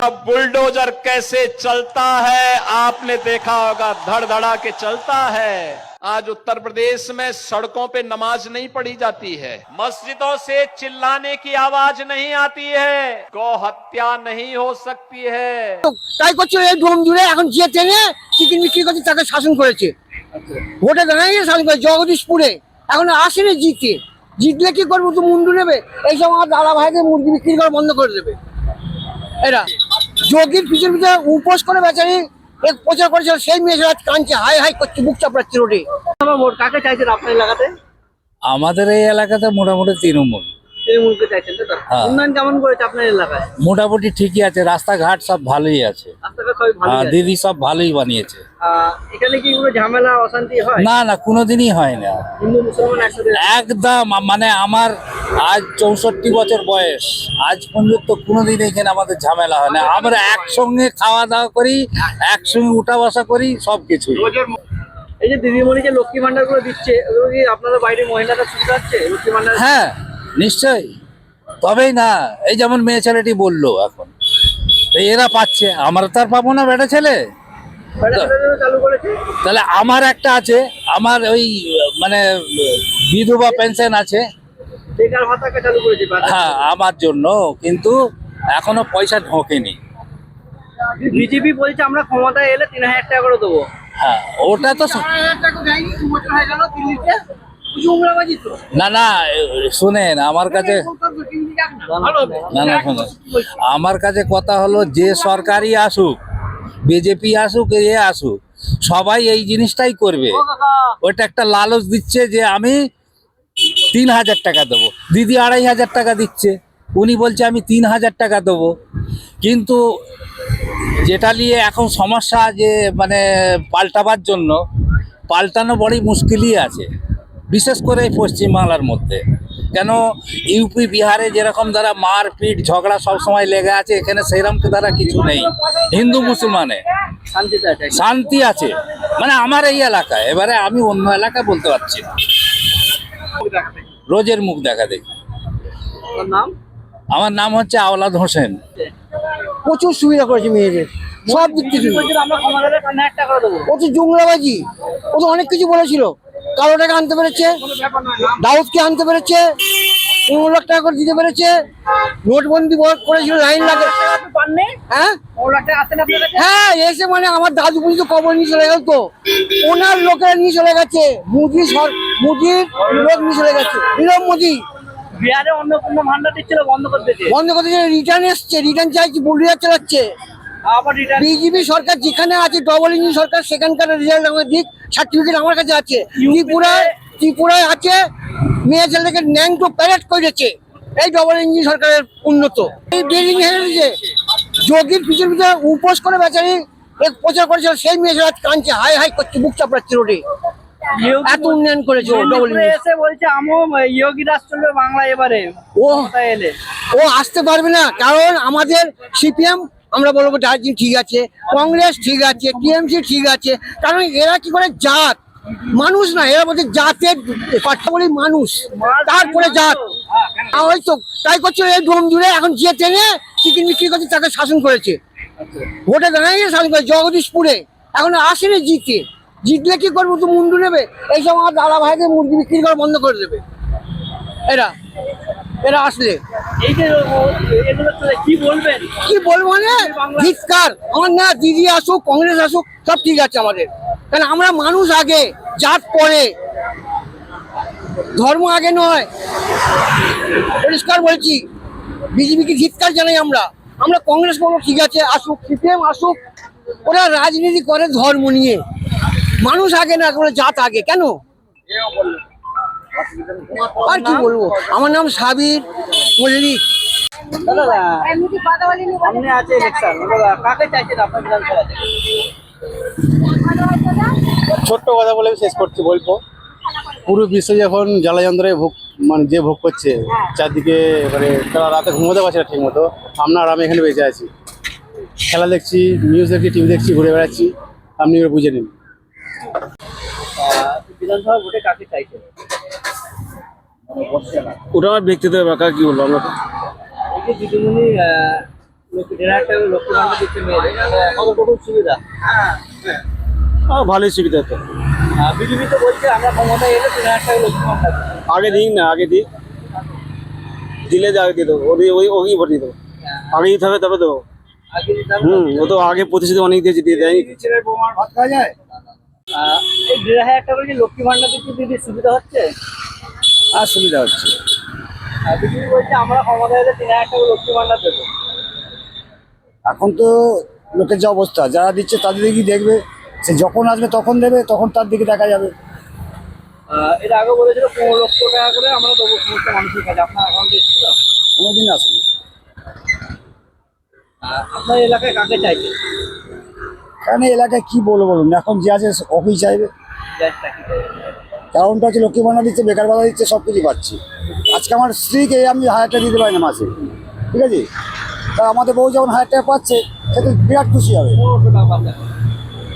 अब बुलडोजर कैसे चलता है आपने देखा होगा, धड़ धड़ा के चलता है। आज उत्तर प्रदेश में सड़कों पे नमाज नहीं पढ़ी जाती है, मस्जिदों से चिल्लाने की आवाज नहीं आती है, गौ हत्या नहीं हो सकती है। তাই করছে এই ডোম জুড়ে এখন যে ট্রেনে চিকেন বিক্রি করছে তাকে শাসন করেছে। ভোটে দাঁড়ায় শাসন করে জগদীশপুরে এখন আসেনি জিতলে কি করবো, তো মুন্ডু নেবে। এইসব আমার দাদা ভাইদের মুরগি বিক্রি করা বন্ধ করে দেবে। এরা যোগীর পিছনে পিছনে উপোস করে বেচারি এক প্রচার করেছিল, সেই মেয়ে রাত কাঁদছে, হাই হাই করছে, বুক চাপড়াচ্ছে রোডে। ভোট কাকে চাইছেন আপনার এলাকাতে? আমাদের এই এলাকাতে মোটামুটি তৃণমূল। তৃণমূলকে চাইছেন তো? হ্যাঁ। উন্নয়ন কেমন করেছে আপনার এলাকায়? মোটামুটি ঠিকই আছে, রাস্তাঘাট সব ভালোই আছে। রাস্তাঘাট সবই ভালো আছে? দিদি সব ভালোই বানিয়েছে। এখানে কি কোনো ঝামেলা অশান্তি হয়? না না, কোনোদিনই হয় না। হিন্দু মুসলমান একসাথে একদম, মানে আমার আজ 64 বছর বয়স, আজ পর্যন্ত কোনোদিন এখানে আমাদের ঝামেলা হয় না। আমরা একসঙ্গে খাওয়া দাওয়া করি, একসঙ্গে উঠা বসা করি, সবকিছু। এই যে দিদিমণি যে লক্ষ্মী ভান্ডার গুলো দিচ্ছে, ওগুলো কি আপনাদের বাইরে মহিলারা সুবিধা হচ্ছে লক্ষ্মী ভান্ডার? হ্যাঁ নিশ্চয়ই, তবেই না। এই যেমন মেয়ে ছেলেটি বললো এখন, তো এরা পাচ্ছে, আমরা তো আর পাবো না বেটা ছেলে। চালু করেছে, তাহলে আমার একটা আছে, আমার ওই মানে বিধবা পেনশন আছে, বেকার ভাতাকে চালু করেছে। হ্যাঁ আমার জন্য, কিন্তু এখনো পয়সা ঢোকেনি। বিজেপি বলছে আমরা ক্ষমতায় এলে 3000 টাকা করে দেবো। হ্যাঁ ওটা তো না না, শুনেন আমার কাছে, না না শুনেন আমার কাছে কথা হলো, যে সরকারই আসুক, বিজেপি আসুক, এ আসুক, সবাই এই জিনিসটাই করবে। ওইটা একটা লালচ দিচ্ছে যে আমি 3000 টাকা দেবো, দিদি 2500 টাকা দিচ্ছে, উনি বলছে আমি 3000 টাকা দেবো। কিন্তু যেটা নিয়ে এখন সমস্যা, যে মানে পাল্টাবার জন্য, পাল্টানো বড়ই মুশকিলই আছে, বিশেষ করে এই পশ্চিমবাংলার মধ্যে। কেন ইউপি বিহারে যেরকম দ্বারা মারপিট ঝগড়া সব সময় লেগে আছে, এখানে সেইরকম দ্বারা কিছু নেই। হিন্দু মুসলমানে শান্তি আছে, মানে আমার এই এলাকায়। এবারে আমি অন্য এলাকায় বলতে পারছি না, রোজের মুখ দেখা দেখি। আমার নাম হচ্ছে আওলাদ হোসেন। প্রচুর সুবিধা করেছে মেয়েদের সব দিক থেকে। ও তো জুমলাবাজি, ও তো অনেক কিছু বলেছিল। কালোটাকে আনতে পেরেছে, দাউদকে আনতে পেরেছে, 15 লাখ টাকা করে দিতে পেরেছে। নোটবন্দি করেছিল, লাইন লাগে। হ্যাঁ হ্যাঁ, এসে মানে আমার দাদু পর্যন্ত কবর নিয়ে চলে গেল, তো ওনার লোকেরা নিয়ে চলে গেছে, মুদির লোক নিয়ে চলে গেছে। নীরব মোদী বিহারে অন্য কোনো ভান্ডার দিচ্ছিল, বন্ধ করতে রিটার্ন এসছে, রিটার্ন চাইছি, বুলডোজার চালাচ্ছে। বিজেপি সরকার যেখানে আছে, ডবল ইঞ্জিন সরকার, সেখানকার রেজাল্ট আমার দিক, সার্টিফিকেট আমার কাছে আছে। ত্রিপুরায় আছে, মেয়ে ছেলেকে ন্যাংটো প্যারেড করেছে। এই ডবল ইঞ্জিন সরকারের উন্নত। এই বিল্ডিং হেরেছে, যোগীর পিছনে পিছনে উপোস করে বেচারি এক প্রচার করেছিল, সেই মেয়ে রাত কাঁদছে, হাই হাই করছে, বুক চাপড়াচ্ছে রোডে। এত উন্নয়ন করেছে বলছে যোগী রাজ চলবে বাংলা এবারে। ও আসতে পারবে না, কারণ আমাদের সিপিএম, আমরা বলবো দার্জিলিং ঠিক আছে, কংগ্রেস ঠিক আছে, টিএমসি ঠিক আছে। কারণ এরা কি করে জাত, মানুষ না, এরা বলছে জাতের কথা বলি, মানুষ তারপরে জাত। হয়তো তাই করছে এই ডোম জুড়ে এখন যে ট্রেনে চিকেন বিক্রি করছে তাকে শাসন করেছে। ভোটে দাঁড়ায় শাসন করে জগদীশপুরে এখন আসেনি জিতলে কি করবো, তো মুন্ডু নেবে। এইসব আমার দাদা ভাইদের মুরগি বিক্রি করা বন্ধ করে দেবে এরা আসলে। এই যে কি বলবো মানে ধিক্কার। আমার না, দিদি আসুক, কংগ্রেস আসুক, সব ঠিক আছে আমাদের, কারণ আমরা মানুষ আগে, জাত পরে, ধর্ম আগে নয়। পরিষ্কার বলছি, বিজেপিকে ধিক্কার জানাই আমরা। কংগ্রেস বলবো ঠিক আছে, আসুক, সিপিএম আসুক। ওরা রাজনীতি করে ধর্ম নিয়ে, মানুষ আগে না, কোনো জাত আগে। কেন আর কি বলবো। আমার নাম সাবির মল্লিক। ছোট্ট কথা বলে শেষ করছি, বলবো পুরো বিশ্ব যখন জ্বালা যন্ত্রে ভোগ করছে, চারদিকে মানে তারা রাতে ঘুমোতে পারছে না ঠিক মতো, আমি এখানে বেঁচে আছি, খেলা দেখছি, নিউজ দেখছি, টিভি দেখছি, ঘুরে বেড়াচ্ছি, আপনি এবার বুঝে নিন। বিধানসভা ভোটে কাকে চাইছে? ওটা আমার ব্যক্তিগত ব্যাপার, কি বলবো আমরা। এই যে দিদিমণি লক্ষ্মী ভান্ডার দিচ্ছে মেয়েদের, কতটুকু সুবিধা? ভালোই সুবিধা তো। বিজেপি তো বলছে আমরা ক্ষমতায় এলে 3,000 টাকা লক্ষ্মী ভান্ডার দেবো। আগে দিন না, আগে দিই, দিলে আগে দিয়ে দেবো, ওই ভোট দিয়ে দেবো। আগে দিতে হবে তবে দেবো। আগে দিতে হবে। ও তো আগে প্রতিশ্রুতি অনেক দিয়েছে, দিয়ে দেয়নি। এই 1,500 টাকা করে যে লক্ষ্মী ভান্ডার দিচ্ছে, দিদি সুবিধা হচ্ছে? আর সুবিধা হচ্ছে। বিজেপি বলছে আমরা ক্ষমতায় এলে 3,000 টাকা লক্ষ্মী ভান্ডার দেবো। এখন তো লোকের যে অবস্থা, যারা দিচ্ছে তাদের দিকে দেখবে, সে যখন আসবে তখন দেবে, তখন তার দিকে দেখা যাবে। এর আগে বলেছিল 15 লক্ষ টাকা করে আমরা দেবো সমস্ত মানুষের কাছে, আপনার অ্যাকাউন্টে এসেছিল? কোনোদিন আসবে। আপনার এলাকায় কাকে চাইছে? কারণ এই এলাকায় কি বলবো বলুন, এখন যে আছে অফিস চাইবে। কারণটা হচ্ছে লক্ষ্মী ভান্ডার দিচ্ছে, বেকার ভাতা দিচ্ছে, সব কিছু পাচ্ছি। আজকে আমার স্ত্রীকে আমি 1,000 টাকা দিতে পারি না মাসে, ঠিক আছে? তা আমাদের বউ যখন 1,000 টাকা পাচ্ছে, সে তো বিরাট খুশি হবে,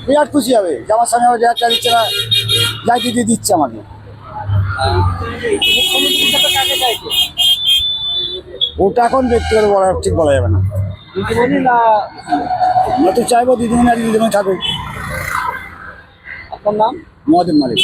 বিরাট খুশি হবে যে আমার স্বামী আমার 1,000 টাকা দিচ্ছে না, যাই দিয়ে দিচ্ছে আমাকে। কাকে চাইছে? ওটা এখন ব্যক্তিগত বলা ঠিক বলা যাবে না। দিদিমণি না? আমরা তো চাইবো দিদিমণি আর দিদিমণি থাকুক। আপনার নাম? মহাদেব মালিক।